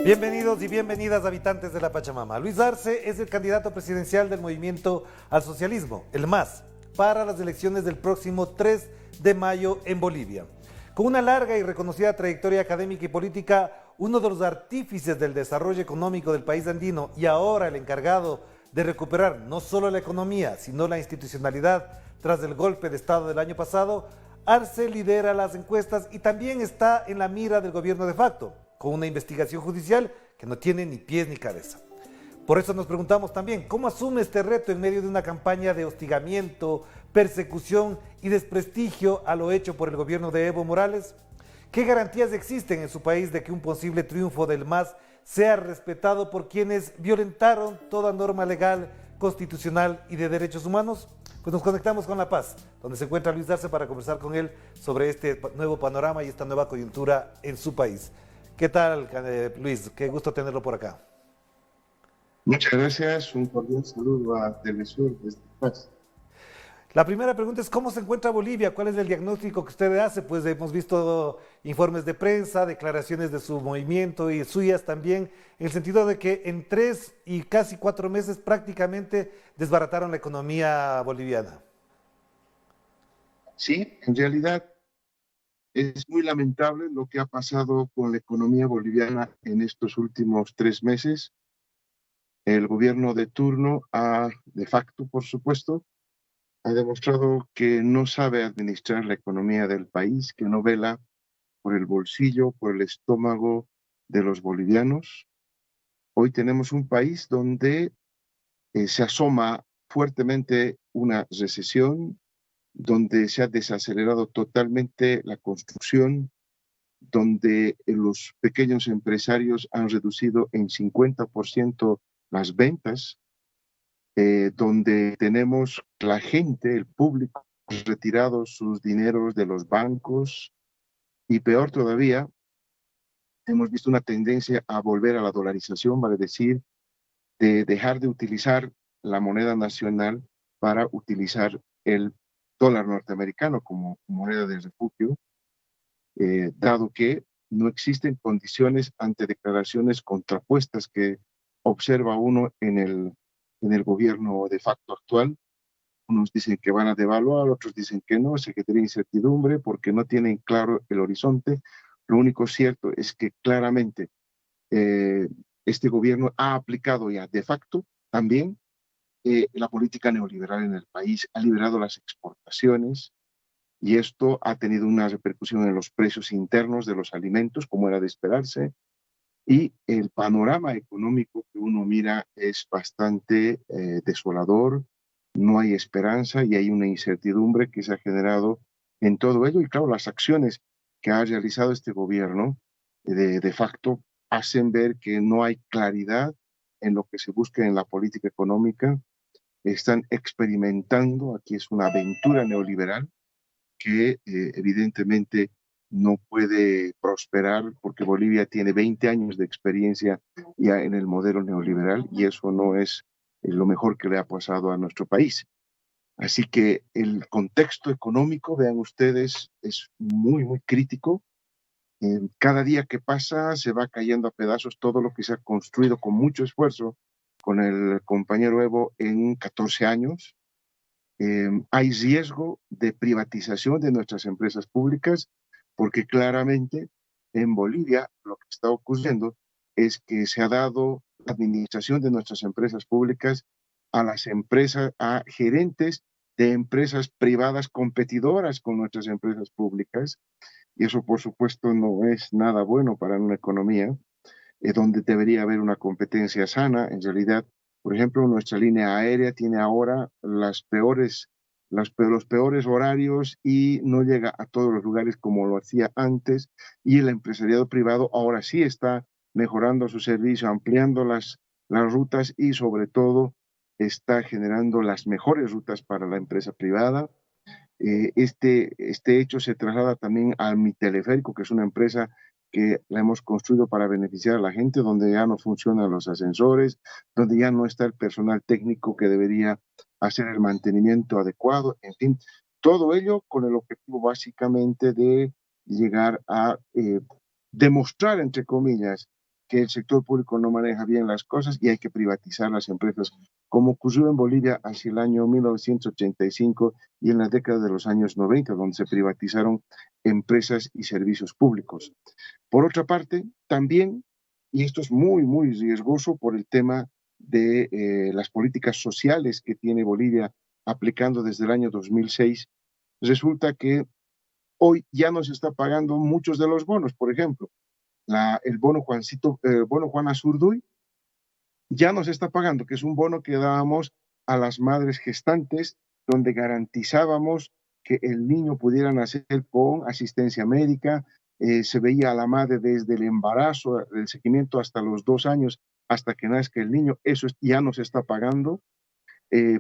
Bienvenidos y bienvenidas habitantes de la Pachamama. Luis Arce es el candidato presidencial del Movimiento al Socialismo, el MAS, para las elecciones del próximo 3 de mayo en Bolivia. Con una larga y reconocida trayectoria académica y política, uno de los artífices del desarrollo económico del país andino y ahora el encargado de recuperar no solo la economía, sino la institucionalidad tras el golpe de Estado del año pasado, Arce lidera las encuestas y también está en la mira del gobierno de facto, con una investigación judicial que no tiene ni pies ni cabeza. Por eso nos preguntamos también, ¿cómo asume este reto en medio de una campaña de hostigamiento, persecución y desprestigio a lo hecho por el gobierno de Evo Morales? ¿Qué garantías existen en su país de que un posible triunfo del MAS sea respetado por quienes violentaron toda norma legal, constitucional y de derechos humanos? Pues nos conectamos con La Paz, donde se encuentra Luis Arce para conversar con él sobre este nuevo panorama y esta nueva coyuntura en su país. ¿Qué tal, Luis? Qué gusto tenerlo por acá. Muchas gracias, un cordial saludo a Telesur desde Paz. La primera pregunta es, ¿cómo se encuentra Bolivia? ¿Cuál es el diagnóstico que usted hace? Pues hemos visto informes de prensa, declaraciones de su movimiento y suyas también, en el sentido de que en 3 y casi 4 meses prácticamente desbarataron la economía boliviana. Sí, en realidad es muy lamentable lo que ha pasado con la economía boliviana en estos últimos 3 meses. El gobierno de turno de facto, por supuesto, ha demostrado que no sabe administrar la economía del país, que no vela por el bolsillo, por el estómago de los bolivianos. Hoy tenemos un país donde se asoma fuertemente una recesión, donde se ha desacelerado totalmente la construcción, donde los pequeños empresarios han reducido en 50% las ventas, donde tenemos la gente, el público, retirado sus dineros de los bancos y peor todavía, hemos visto una tendencia a volver a la dolarización, vale decir, de dejar de utilizar la moneda nacional para utilizar el dólar norteamericano como moneda de refugio, dado que no existen condiciones ante declaraciones contrapuestas que observa uno en el gobierno de facto actual. Unos dicen que van a devaluar, otros dicen que no, se que tiene incertidumbre porque no tienen claro el horizonte. Lo único cierto es que claramente eh, este gobierno ha aplicado ya de facto también la política neoliberal en el país, ha liberado las exportaciones y esto ha tenido una repercusión en los precios internos de los alimentos, como era de esperarse, y el panorama económico que uno mira es bastante desolador, no hay esperanza y hay una incertidumbre que se ha generado en todo ello. Y claro, las acciones que ha realizado este gobierno de facto hacen ver que no hay claridad en lo que se busca en la política económica. Están experimentando, aquí es una aventura neoliberal que evidentemente no puede prosperar porque Bolivia tiene 20 años de experiencia ya en el modelo neoliberal y eso no es lo mejor que le ha pasado a nuestro país. Así que el contexto económico, vean ustedes, es muy, muy crítico. Cada día que pasa se va cayendo a pedazos todo lo que se ha construido con mucho esfuerzo con el compañero Evo en 14 años. Hay riesgo de privatización de nuestras empresas públicas porque claramente en Bolivia lo que está ocurriendo es que se ha dado la administración de nuestras empresas públicas a las empresas, a gerentes de empresas privadas competidoras con nuestras empresas públicas y eso por supuesto no es nada bueno para una economía donde debería haber una competencia sana. En realidad, por ejemplo, nuestra línea aérea tiene ahora los peores horarios y no llega a todos los lugares como lo hacía antes. Y el empresariado privado ahora sí está mejorando su servicio, ampliando las rutas y sobre todo está generando las mejores rutas para la empresa privada. Este hecho se traslada también a Mi Teleférico, que es una empresa que la hemos construido para beneficiar a la gente, donde ya no funcionan los ascensores, donde ya no está el personal técnico que debería hacer el mantenimiento adecuado, en fin, todo ello con el objetivo básicamente de llegar a demostrar, entre comillas, que el sector público no maneja bien las cosas y hay que privatizar las empresas, como ocurrió en Bolivia hacia el año 1985 y en la década de los años 90, donde se privatizaron empresas y servicios públicos. Por otra parte, también, y esto es muy riesgoso por el tema de las políticas sociales que tiene Bolivia aplicando desde el año 2006, resulta que hoy ya no se está pagando muchos de los bonos. Por ejemplo, el bono Juan Azurduy ya no se está pagando, que es un bono que dábamos a las madres gestantes, donde garantizábamos que el niño pudiera nacer con asistencia médica, se veía a la madre desde el embarazo, el seguimiento hasta los 2 años, hasta que nazca el niño. Eso ya no se está pagando.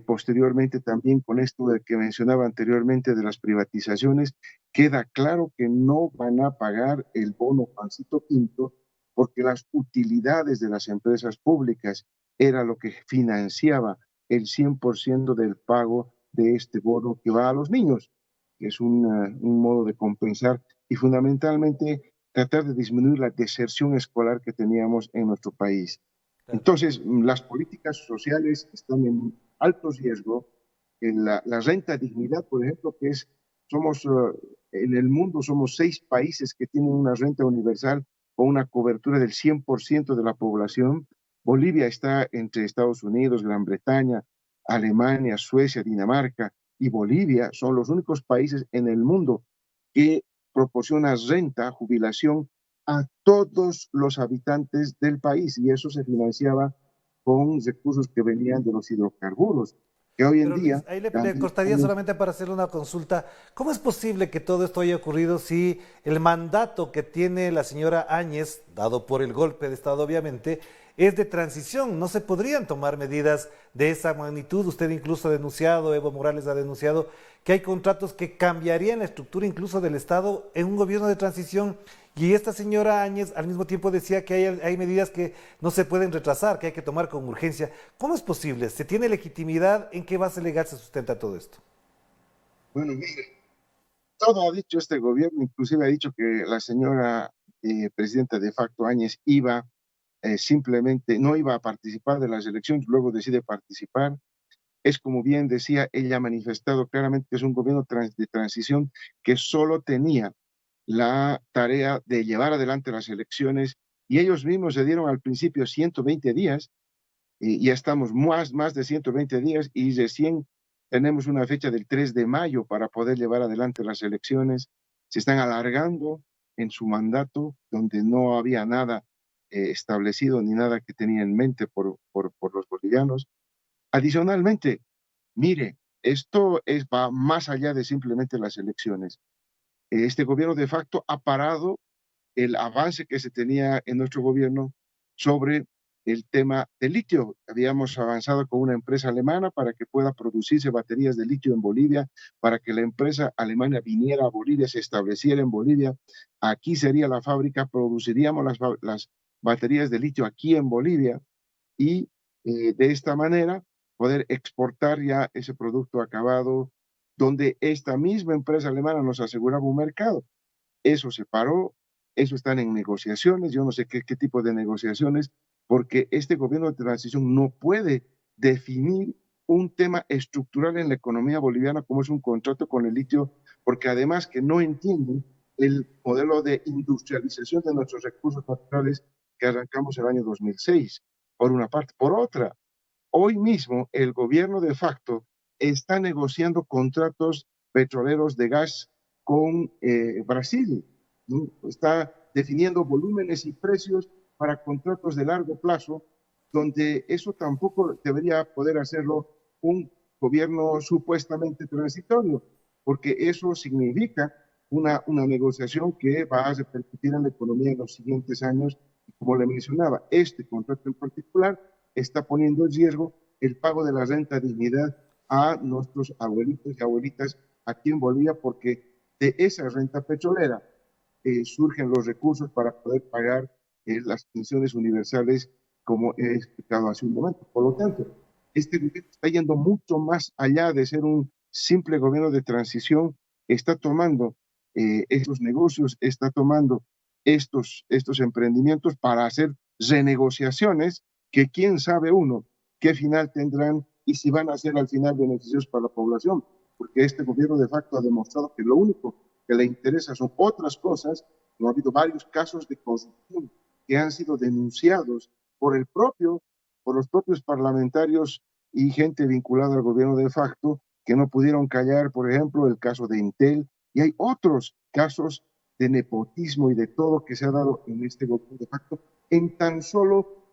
Posteriormente también con esto de que mencionaba anteriormente de las privatizaciones, queda claro que no van a pagar el bono Juancito Pinto porque las utilidades de las empresas públicas era lo que financiaba el 100% del pago de este bono que va a los niños, que es un modo de compensar y fundamentalmente tratar de disminuir la deserción escolar que teníamos en nuestro país. Claro. Entonces, las políticas sociales están en alto riesgo. La renta dignidad, por ejemplo, somos en el mundo somos 6 países que tienen una renta universal con una cobertura del 100% de la población. Bolivia está entre Estados Unidos, Gran Bretaña, Alemania, Suecia, Dinamarca y Bolivia son los únicos países en el mundo que proporciona renta, jubilación a todos los habitantes del país y eso se financiaba con recursos que venían de los hidrocarburos, que hoy en Pero Luis, día ahí le también costaría solamente para hacerle una consulta, ¿cómo es posible que todo esto haya ocurrido si el mandato que tiene la señora Áñez, dado por el golpe de Estado obviamente, es de transición? ¿No se podrían tomar medidas de esa magnitud? Usted incluso ha denunciado, Evo Morales ha denunciado, que hay contratos que cambiarían la estructura incluso del Estado en un gobierno de transición. Y esta señora Áñez al mismo tiempo decía que hay medidas que no se pueden retrasar, que hay que tomar con urgencia. ¿Cómo es posible? ¿Se tiene legitimidad? ¿En qué base legal se sustenta todo esto? bueno, mire, todo ha dicho este gobierno, inclusive ha dicho que la señora presidenta de facto Áñez iba simplemente, no iba a participar de las elecciones, luego decide participar. Es como bien decía, ella ha manifestado claramente que es un gobierno de transición que solo tenía la tarea de llevar adelante las elecciones y ellos mismos se dieron al principio 120 días y ya estamos más de 120 días y recién tenemos una fecha del 3 de mayo para poder llevar adelante las elecciones. Se están alargando en su mandato donde no había nada establecido ni nada que tenía en mente por los bolivianos. Adicionalmente, mire, va más allá de simplemente las elecciones. Este gobierno de facto ha parado el avance que se tenía en nuestro gobierno sobre el tema del litio. Habíamos avanzado con una empresa alemana para que pueda producirse baterías de litio en Bolivia, para que la empresa alemana viniera a Bolivia, se estableciera en Bolivia. Aquí sería la fábrica, produciríamos las baterías de litio aquí en Bolivia y de esta manera poder exportar ya ese producto acabado donde esta misma empresa alemana nos aseguraba un mercado. Eso se paró, eso están en negociaciones, yo no sé qué tipo de negociaciones, porque este gobierno de transición no puede definir un tema estructural en la economía boliviana como es un contrato con el litio, porque además que no entienden el modelo de industrialización de nuestros recursos naturales que arrancamos el año 2006, por una parte. Por otra, hoy mismo el gobierno de facto está negociando contratos petroleros de gas con Brasil, ¿no? Está definiendo volúmenes y precios para contratos de largo plazo, donde eso tampoco debería poder hacerlo un gobierno supuestamente transitorio, porque eso significa una negociación que va a repercutir en la economía en los siguientes años. Como le mencionaba, este contrato en particular está poniendo en riesgo el pago de la renta dignidad a nuestros abuelitos y abuelitas aquí en Bolivia, porque de esa renta petrolera surgen los recursos para poder pagar las pensiones universales, como he explicado hace un momento. Por lo tanto, este gobierno está yendo mucho más allá de ser un simple gobierno de transición, está tomando estos negocios, está tomando estos emprendimientos para hacer renegociaciones que quién sabe uno qué final tendrán y si van a ser al final beneficiosos para la población, porque este gobierno de facto ha demostrado que lo único que le interesa son otras cosas. No ha habido varios casos de corrupción que han sido denunciados por por los propios parlamentarios y gente vinculada al gobierno de facto que no pudieron callar, por ejemplo, el caso de Intel, y hay otros casos de nepotismo y de todo que se ha dado en este gobierno de facto en tan solo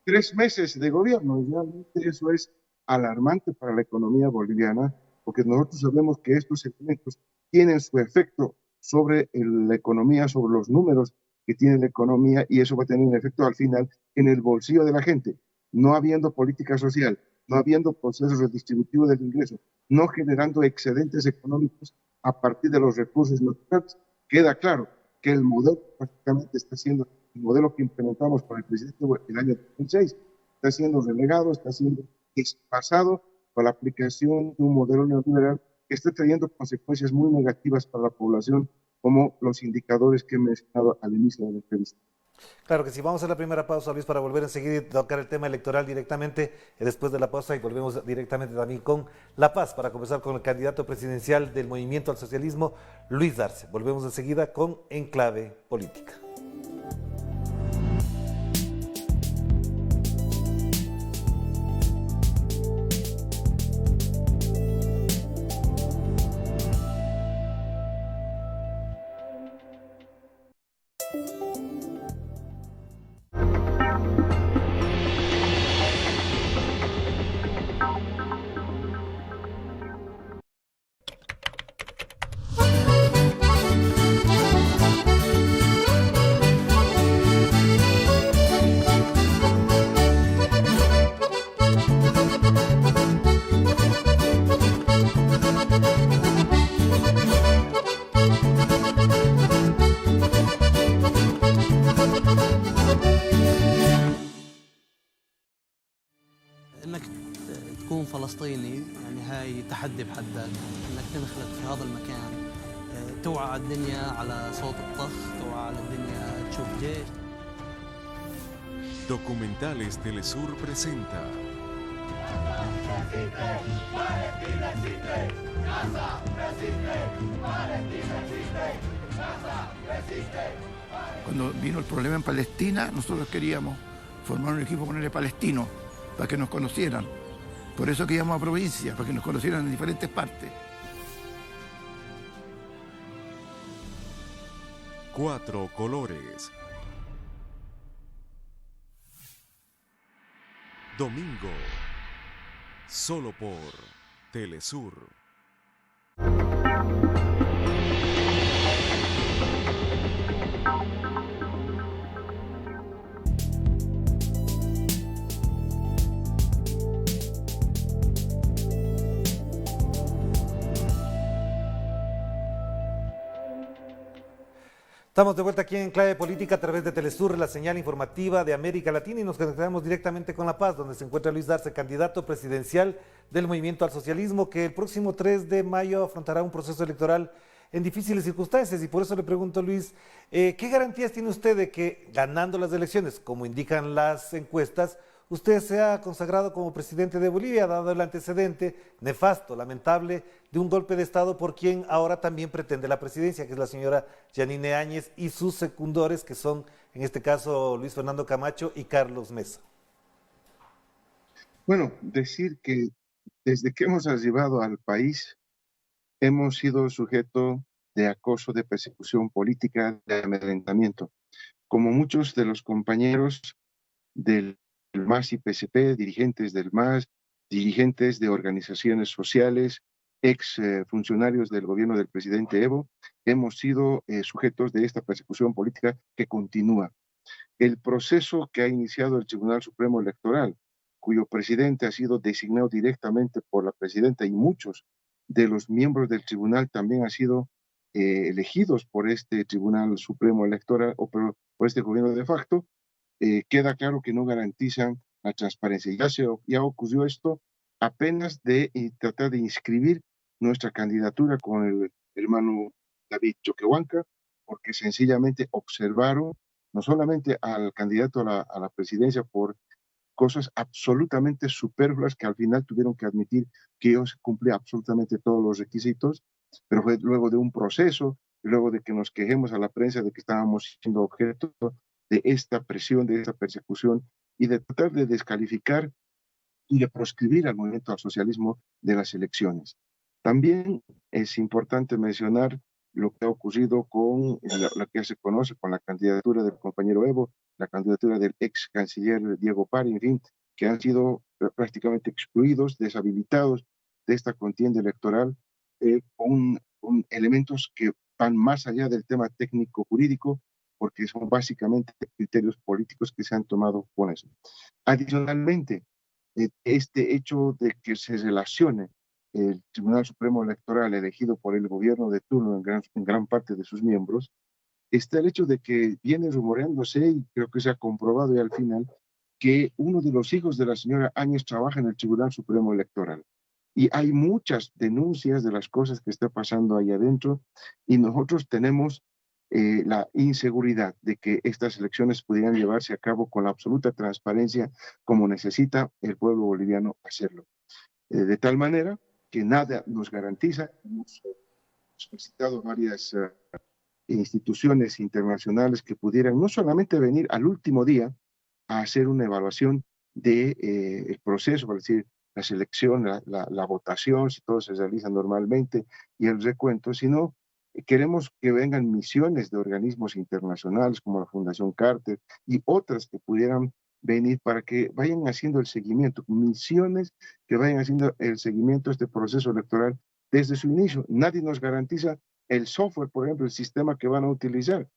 3 meses de gobierno. Realmente eso es alarmante para la economía boliviana, porque nosotros sabemos que estos elementos tienen su efecto sobre la economía, sobre los números que tiene la economía, y eso va a tener un efecto al final en el bolsillo de la gente. No habiendo política social, no habiendo procesos redistributivos del ingreso, no generando excedentes económicos a partir de los recursos naturales, queda claro que el modelo prácticamente está siendo el modelo que implementamos con el presidente el año 2006, está siendo relegado, está siendo desplazado por la aplicación de un modelo neoliberal que está trayendo consecuencias muy negativas para la población, como los indicadores que he mencionado al inicio de la entrevista. Claro que sí, vamos a la primera pausa, Luis, para volver enseguida y tocar el tema electoral directamente después de la pausa y volvemos directamente también con La Paz para conversar con el candidato presidencial del Movimiento al Socialismo, Luis Arce. Volvemos enseguida con Enclave Política. انك تكون فلسطيني يعني هاي تحدي بحد ذاته، انك تنخلق في هذا المكان، توعى على الدنيا على صوت الطخ، توعى على الدنيا تشوف جيش. Documentales Telesur presenta Cuando vino el problema en Palestina, nosotros queríamos formar un equipo con el palestino para que nos conocieran. Por eso que íbamos a provincias, para que nos conocieran en diferentes partes. 4 colores. Domingo, solo por Telesur. Estamos de vuelta aquí en Clave Política a través de Telesur, la señal informativa de América Latina, y nos conectamos directamente con La Paz, donde se encuentra Luis Arce, candidato presidencial del Movimiento al Socialismo, que el próximo 3 de mayo afrontará un proceso electoral en difíciles circunstancias. Y por eso le pregunto, Luis, ¿qué garantías tiene usted de que ganando las elecciones, como indican las encuestas, usted sea consagrado como presidente de Bolivia, dado el antecedente nefasto, lamentable, de un golpe de Estado por quien ahora también pretende la presidencia, que es la señora Yanine Áñez y sus secundores, que son, en este caso, Luis Fernando Camacho y Carlos Mesa? Bueno, decir que desde que hemos arribado al país, hemos sido sujeto de acoso, de persecución política, de amedrentamiento. Como muchos de los compañeros del MAS y PSP, dirigentes del MAS, dirigentes de organizaciones sociales, ex funcionarios del gobierno del presidente Evo, hemos sido sujetos de esta persecución política que continúa. El proceso que ha iniciado el Tribunal Supremo Electoral, cuyo presidente ha sido designado directamente por la presidenta, y muchos de los miembros del tribunal también han sido elegidos por este Tribunal Supremo Electoral o por este gobierno de facto, queda claro que no garantizan la transparencia. Ya ocurrió esto apenas de tratar de inscribir nuestra candidatura con el hermano David Choquehuanca, porque sencillamente observaron no solamente al candidato a la presidencia por cosas absolutamente superfluas que al final tuvieron que admitir que ellos cumplían absolutamente todos los requisitos, pero fue luego de un proceso, luego de que nos quejemos a la prensa de que estábamos siendo objeto de esta presión, de esta persecución y de tratar de descalificar y de proscribir al movimiento al socialismo de las elecciones. También es importante mencionar lo que ha ocurrido con lo que se conoce con la candidatura del compañero Evo, la candidatura del ex canciller Diego Pari, en fin, que han sido prácticamente excluidos, deshabilitados de esta contienda electoral con elementos que van más allá del tema técnico-jurídico, porque son básicamente criterios políticos que se han tomado con eso. Adicionalmente, este hecho de que se relacione el Tribunal Supremo Electoral elegido por el gobierno de turno en gran parte de sus miembros, está el hecho de que viene rumoreándose, y creo que se ha comprobado ya al final, que uno de los hijos de la señora Áñez trabaja en el Tribunal Supremo Electoral. Y hay muchas denuncias de las cosas que está pasando ahí adentro, y nosotros tenemos la inseguridad de que estas elecciones pudieran llevarse a cabo con la absoluta transparencia como necesita el pueblo boliviano hacerlo. De tal manera que nada nos garantiza, hemos solicitado varias instituciones internacionales que pudieran no solamente venir al último día a hacer una evaluación de el proceso, es decir, la selección, la votación, si todo se realiza normalmente, y el recuento, sino queremos que vengan misiones de organismos internacionales como la Fundación Carter y otras que pudieran venir para que vayan haciendo el seguimiento, misiones que vayan haciendo el seguimiento de este proceso electoral desde su inicio. Nadie nos garantiza el software, por ejemplo, el sistema que van a utilizar,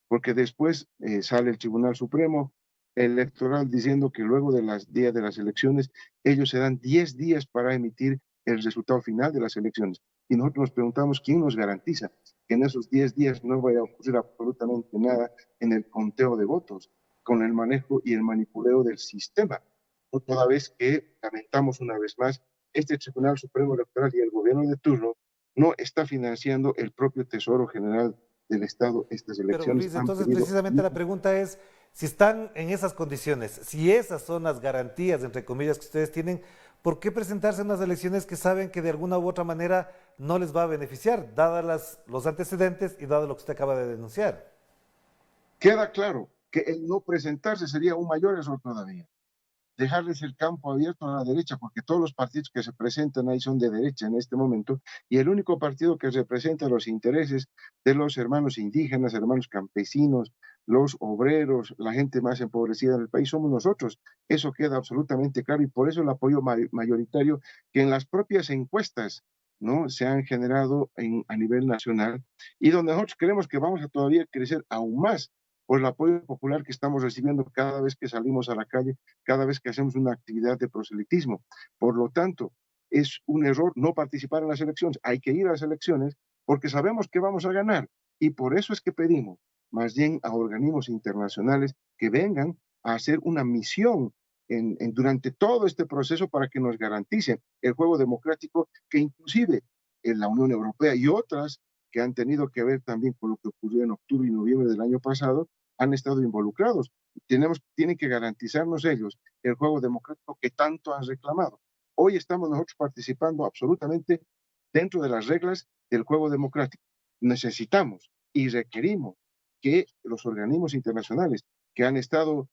porque después sale el Tribunal Supremo Electoral diciendo que luego de los días de las elecciones, ellos se dan 10 días para emitir el resultado final de las elecciones. Y nosotros nos preguntamos quién nos garantiza que en esos 10 días no vaya a ocurrir absolutamente nada en el conteo de votos, con el manejo y el manipuleo del sistema. O toda vez que lamentamos una vez más, este Tribunal Supremo Electoral y el gobierno de turno no está financiando el propio Tesoro General del Estado estas elecciones. Pero Luis, entonces precisamente la pregunta es, si están en esas condiciones, si esas son las garantías, entre comillas, que ustedes tienen, ¿por qué presentarse en unas elecciones que saben que de alguna u otra manera no les va a beneficiar, dadas los antecedentes y dado lo que usted acaba de denunciar? Queda claro que el no presentarse sería un mayor error todavía. Dejarles el campo abierto a la derecha, porque todos los partidos que se presentan ahí son de derecha en este momento, y el único partido que representa los intereses de los hermanos indígenas, hermanos campesinos, los obreros, la gente más empobrecida del país, somos nosotros. Eso queda absolutamente claro, y por eso el apoyo mayoritario que en las propias encuestas, ¿no?, se han generado a nivel nacional, y donde nosotros creemos que vamos a todavía crecer aún más por el apoyo popular que estamos recibiendo cada vez que salimos a la calle, cada vez que hacemos una actividad de proselitismo. Por lo tanto, es un error no participar en las elecciones. Hay que ir a las elecciones porque sabemos que vamos a ganar. Y por eso es que pedimos más bien a organismos internacionales que vengan a hacer una misión durante todo este proceso para que nos garanticen el juego democrático que inclusive en la Unión Europea y otras que han tenido que ver también con lo que ocurrió en octubre y noviembre del año pasado, han estado involucrados. Tienen que garantizarnos ellos el juego democrático que tanto han reclamado. Hoy estamos nosotros participando absolutamente dentro de las reglas del juego democrático. Necesitamos y requerimos que los organismos internacionales que han estado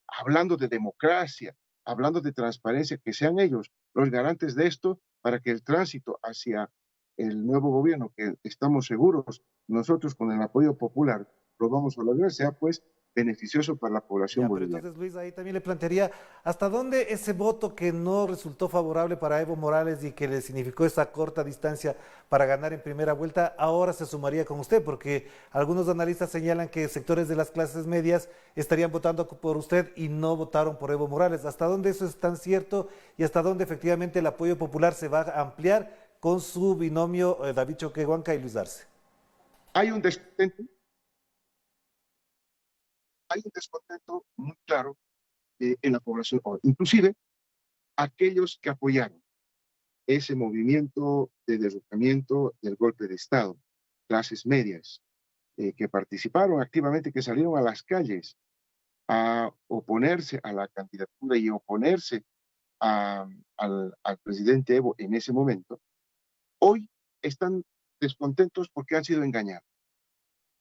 hablando de democracia, hablando de transparencia, que sean ellos los garantes de esto para que el tránsito hacia el nuevo gobierno, que estamos seguros nosotros con el apoyo popular lo vamos a lograr, sea pues beneficioso para la población boliviana. Entonces, Luis, ahí también le plantearía, ¿hasta dónde ese voto que no resultó favorable para Evo Morales y que le significó esa corta distancia para ganar en primera vuelta, ahora se sumaría con usted? Porque algunos analistas señalan que sectores de las clases medias estarían votando por usted y no votaron por Evo Morales. ¿Hasta dónde eso es tan cierto y hasta dónde efectivamente el apoyo popular se va a ampliar con su binomio David Choquehuanca y Luis Arce? Hay un descontento muy claro en la población, inclusive aquellos que apoyaron ese movimiento de derrocamiento del golpe de Estado, clases medias, que participaron activamente, que salieron a las calles a oponerse a la candidatura y oponerse al presidente Evo en ese momento, hoy están descontentos porque han sido engañados.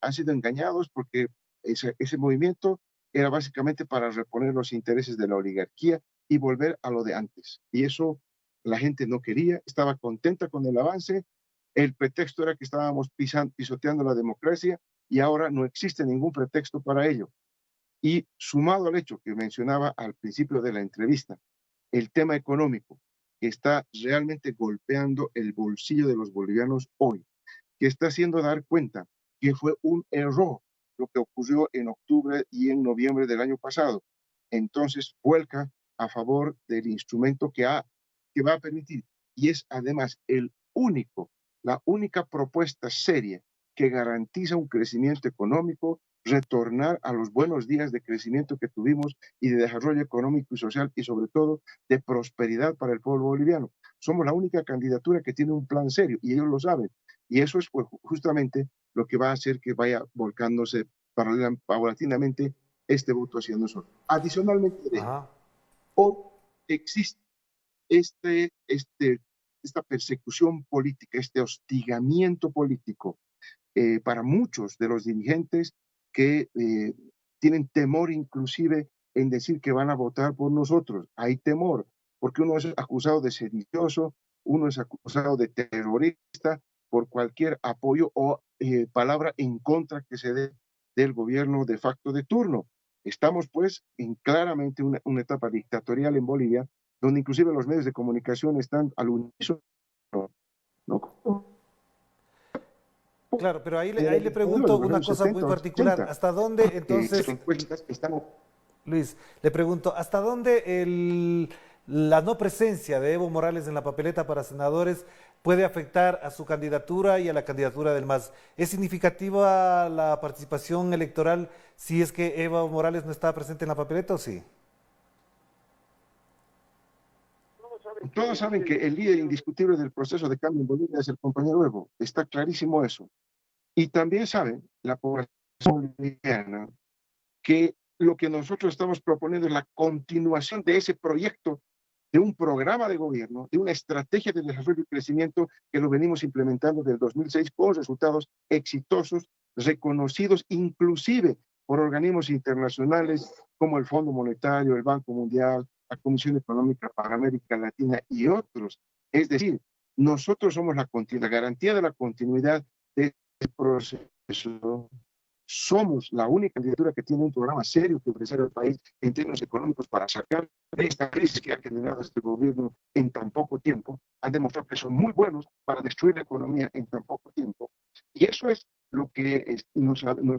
Han sido engañados porque ese movimiento era básicamente para reponer los intereses de la oligarquía y volver a lo de antes. Y eso la gente no quería, estaba contenta con el avance. El pretexto era que estábamos pisoteando la democracia y ahora no existe ningún pretexto para ello. Y sumado al hecho que mencionaba al principio de la entrevista, el tema económico, que está realmente golpeando el bolsillo de los bolivianos hoy, que está haciendo dar cuenta que fue un error lo que ocurrió en octubre y en noviembre del año pasado. Entonces vuelca a favor del instrumento que va a permitir, y es además la única propuesta seria que garantiza un crecimiento económico, retornar a los buenos días de crecimiento que tuvimos y de desarrollo económico y social y sobre todo de prosperidad para el pueblo boliviano. Somos la única candidatura que tiene un plan serio y ellos lo saben. Y eso es pues, justamente lo que va a hacer que vaya volcándose paulatinamente este voto hacia nosotros. Adicionalmente, hoy existe esta persecución política, este hostigamiento político para muchos de los dirigentes que tienen temor inclusive en decir que van a votar por nosotros. Hay temor, porque uno es acusado de sedicioso, uno es acusado de terrorista por cualquier apoyo o palabra en contra que se dé del gobierno de facto de turno. Estamos pues en claramente una etapa dictatorial en Bolivia, donde inclusive los medios de comunicación están al unísono, ¿no? Claro, pero ahí le pregunto una cosa muy particular. ¿Hasta dónde entonces, Luis, le pregunto, ¿hasta dónde la no presencia de Evo Morales en la papeleta para senadores puede afectar a su candidatura y a la candidatura del MAS? ¿Es significativa la participación electoral si es que Evo Morales no está presente en la papeleta o sí? Todos saben que el líder indiscutible del proceso de cambio en Bolivia es el compañero Evo. Está clarísimo eso. Y también saben la población boliviana que lo que nosotros estamos proponiendo es la continuación de ese proyecto, de un programa de gobierno, de una estrategia de desarrollo y crecimiento que lo venimos implementando desde el 2006 con resultados exitosos, reconocidos inclusive por organismos internacionales como el Fondo Monetario, el Banco Mundial, la Comisión Económica para América Latina y otros. Es decir, nosotros somos la garantía de la continuidad de este proceso. Somos la única candidatura que tiene un programa serio que ofrecer al país en términos económicos para sacar de esta crisis que ha generado este gobierno en tan poco tiempo. Han demostrado que son muy buenos para destruir la economía en tan poco tiempo. Y eso es lo que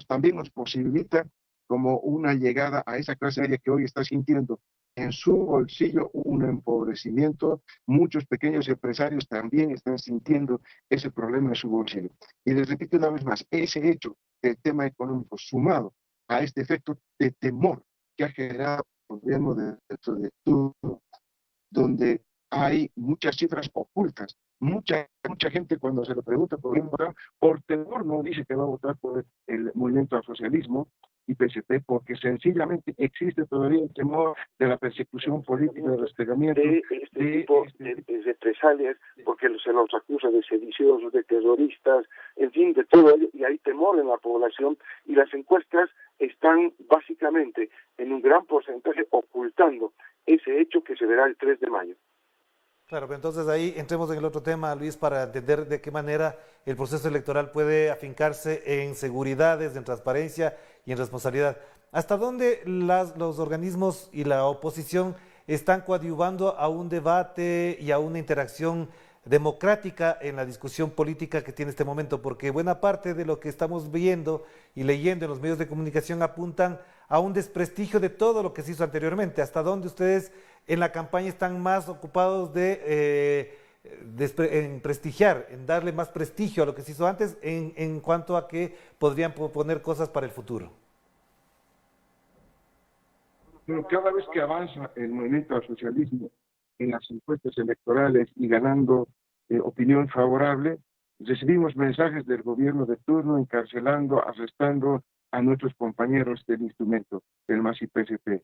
también nos posibilita como una llegada a esa clase media que hoy está sintiendo en su bolsillo un empobrecimiento. Muchos pequeños empresarios también están sintiendo ese problema en su bolsillo. Y les repito una vez más, ese hecho del tema económico sumado a este efecto de temor que ha generado el gobierno de turno, donde hay muchas cifras ocultas. Mucha gente cuando se le pregunta por quién votar, por temor no dice que va a votar por el movimiento al socialismo y PSP, porque sencillamente existe todavía el temor de la persecución política, del desplegamiento de este tipo de represalias, porque se los acusa de sediciosos, de terroristas, en fin, de todo ello, y hay temor en la población, y las encuestas están básicamente en un gran porcentaje ocultando ese hecho que se verá el 3 de mayo. Claro, pero entonces ahí entremos en el otro tema, Luis, para entender de qué manera el proceso electoral puede afincarse en seguridades, en transparencia y en responsabilidad. ¿Hasta dónde los organismos y la oposición están coadyuvando a un debate y a una interacción democrática en la discusión política que tiene este momento? Porque buena parte de lo que estamos viendo y leyendo en los medios de comunicación apuntan a un desprestigio de todo lo que se hizo anteriormente. ¿Hasta dónde ustedes en la campaña están más ocupados en prestigiar, en darle más prestigio a lo que se hizo antes en cuanto a que podrían proponer cosas para el futuro? Pero cada vez que avanza el movimiento al socialismo en las encuestas electorales y ganando opinión favorable, recibimos mensajes del gobierno de turno encarcelando, arrestando a nuestros compañeros del instrumento, del MAS y PSP.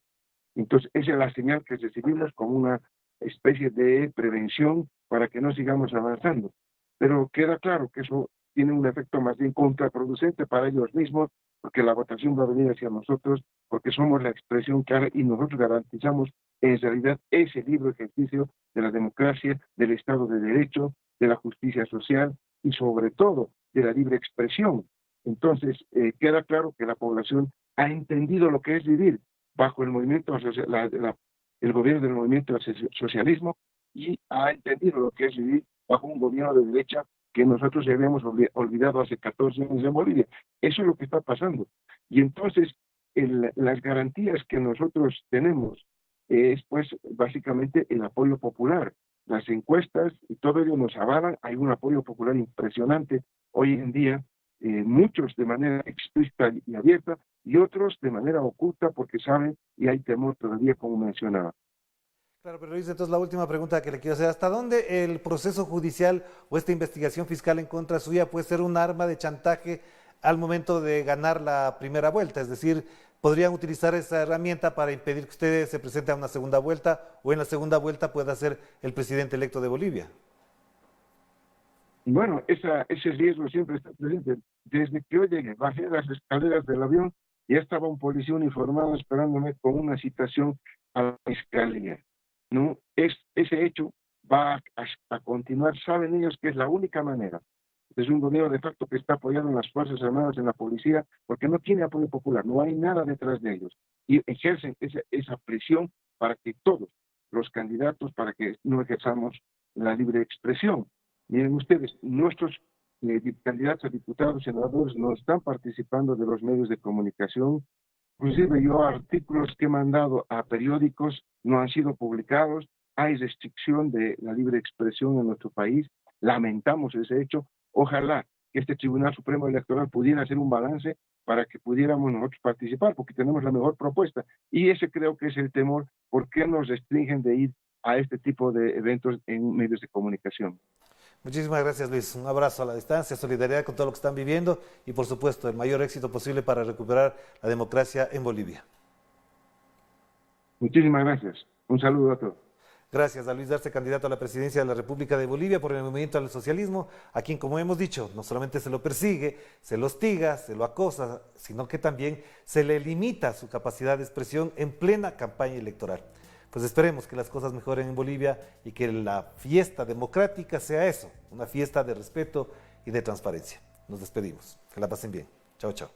Entonces, esa es la señal que recibimos como una especie de prevención para que no sigamos avanzando. Pero queda claro que eso tiene un efecto más bien contraproducente para ellos mismos, porque la votación va a venir hacia nosotros, porque somos la expresión clara y nosotros garantizamos en realidad ese libre ejercicio de la democracia, del Estado de Derecho, de la justicia social y sobre todo de la libre expresión. Entonces, queda claro que la población ha entendido lo que es vivir bajo el movimiento, el gobierno del movimiento socialismo, y ha entendido lo que es vivir bajo un gobierno de derecha que nosotros ya habíamos olvidado hace 14 años en Bolivia. Eso es lo que está pasando. Y entonces, las garantías que nosotros tenemos es, pues, básicamente el apoyo popular. Las encuestas y todo ello nos avalan, hay un apoyo popular impresionante hoy en día, muchos de manera explícita y abierta, y otros de manera oculta porque saben y hay temor todavía, como mencionaba. Claro, pero Luis, entonces la última pregunta que le quiero hacer, ¿hasta dónde el proceso judicial o esta investigación fiscal en contra suya puede ser un arma de chantaje al momento de ganar la primera vuelta? Es decir, ¿podrían utilizar esa herramienta para impedir que usted se presente a una segunda vuelta o en la segunda vuelta pueda ser el presidente electo de Bolivia? Bueno, ese riesgo siempre está presente. Desde que yo llegué, bajé las escaleras del avión, ya estaba un policía uniformado esperándome con una citación a la fiscalía. ¿No? Ese hecho va a continuar. Saben ellos que es la única manera. Es un gobierno de facto que está apoyado en las Fuerzas Armadas, en la policía, porque no tiene apoyo popular, no hay nada detrás de ellos. Y ejercen esa presión para que todos los candidatos, para que no ejerzamos la libre expresión. Miren ustedes, nuestros candidatos a diputados, senadores, no están participando de los medios de comunicación. Inclusive yo artículos que he mandado a periódicos no han sido publicados, hay restricción de la libre expresión en nuestro país, lamentamos ese hecho, ojalá que este Tribunal Supremo Electoral pudiera hacer un balance para que pudiéramos nosotros participar, porque tenemos la mejor propuesta, y ese creo que es el temor, ¿por qué nos restringen de ir a este tipo de eventos en medios de comunicación? Muchísimas gracias, Luis. Un abrazo a la distancia, solidaridad con todo lo que están viviendo y, por supuesto, el mayor éxito posible para recuperar la democracia en Bolivia. Muchísimas gracias. Un saludo a todos. Gracias a Luis Arce, candidato a la presidencia de la República de Bolivia por el movimiento al socialismo, a quien, como hemos dicho, no solamente se lo persigue, se lo hostiga, se lo acosa, sino que también se le limita su capacidad de expresión en plena campaña electoral. Pues esperemos que las cosas mejoren en Bolivia y que la fiesta democrática sea eso, una fiesta de respeto y de transparencia. Nos despedimos. Que la pasen bien. Chao, chao.